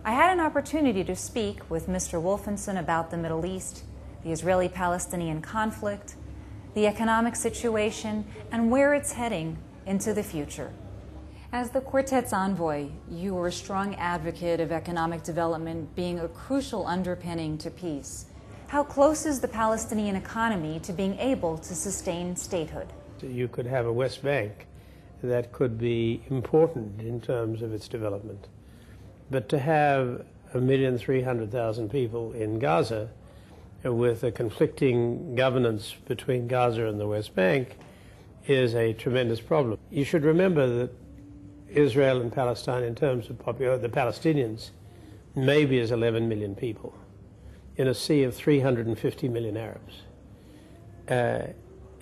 I had an opportunity to speak with Mr. Wolfensohn about the Middle East, the Israeli-Palestinian conflict, the economic situation, and where it's heading into the future. As the quartet's envoy, you were a strong advocate of economic development being a crucial underpinning to peace. How close is the Palestinian economy to being able to sustain statehood? You could have a West Bank that could be important in terms of its development. But to have 1,300,000 people in Gaza with a conflicting governance between Gaza and the West Bank is a tremendous problem. You should remember that Israel and Palestine, in terms of the Palestinians, maybe is 11 million people in a sea of 350 million Arabs.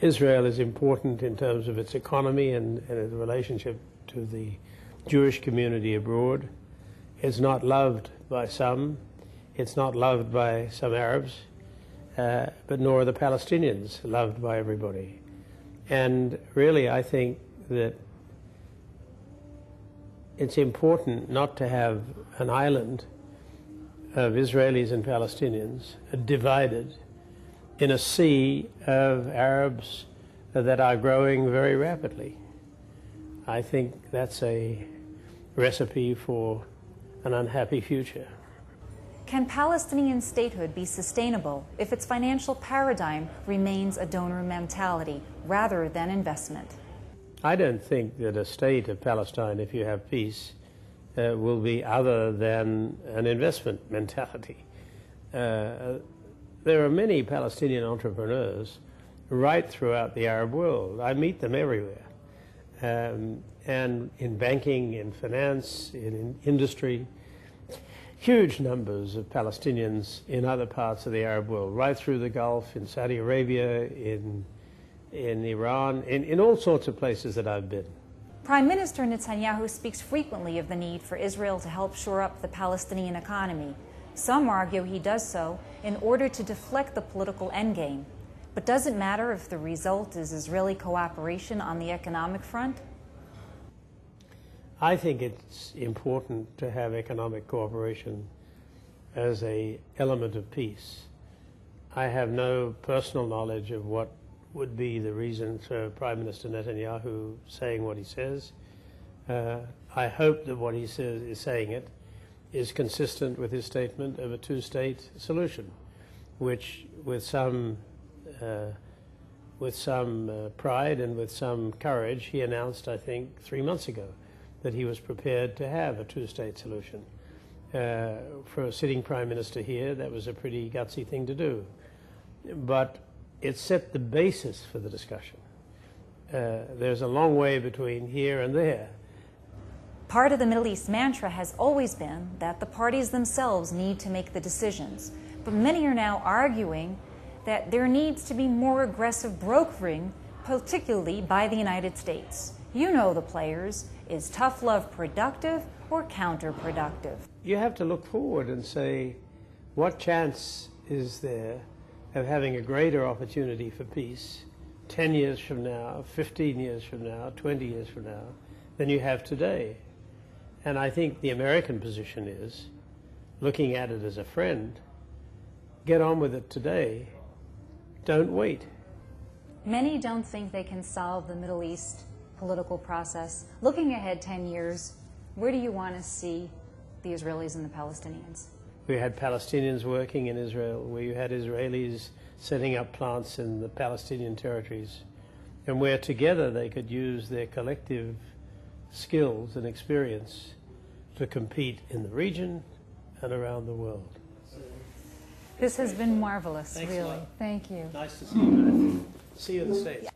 Israel is important in terms of its economy and its relationship to the Jewish community abroad. It's not loved by some, it's not loved by some Arabs, but nor are the Palestinians loved by everybody. And really, I think that it's important not to have an island of Israelis and Palestinians divided in a sea of Arabs that are growing very rapidly. I think that's a recipe for an unhappy future. Can Palestinian statehood be sustainable if its financial paradigm remains a donor mentality rather than investment? I don't think that a state of Palestine, if you have peace, will be other than an investment mentality. There are many Palestinian entrepreneurs right throughout the Arab world. I meet them everywhere. And in banking, in finance, in industry, huge numbers of Palestinians in other parts of the Arab world, right through the Gulf, in Saudi Arabia, in Iran, in all sorts of places that I've been. Prime Minister Netanyahu speaks frequently of the need for Israel to help shore up the Palestinian economy. Some argue he does so in order to deflect the political endgame. But does it matter if the result is Israeli cooperation on the economic front? I think it's important to have economic cooperation as an element of peace. I have no personal knowledge of what would be the reason for Prime Minister Netanyahu saying what he says. I hope that what he says is saying it is consistent with his statement of a two-state solution, which with some pride and with some courage he announced, I think, 3 months ago, that he was prepared to have a two-state solution. For a sitting Prime Minister here, that was a pretty gutsy thing to do. But it set the basis for the discussion. There's a long way between here and there. Part of the Middle East mantra has always been that the parties themselves need to make the decisions. But many are now arguing that there needs to be more aggressive brokering, particularly by the United States. You know the players. Is tough love productive or counterproductive? You have to look forward and say, what chance is there of having a greater opportunity for peace 10 years from now, 15 years from now, 20 years from now, than you have today? And I think the American position is, looking at it as a friend, get on with it today. Don't wait. Many don't think they can solve the Middle East political process. Looking ahead 10 years, where do you want to see the Israelis and the Palestinians? We had Palestinians working in Israel, where you had Israelis setting up plants in the Palestinian territories, and where together they could use their collective skills and experience to compete in the region and around the world. This has been marvelous, Thanks really. a lot. Thank you. Nice to see you. See you in the States.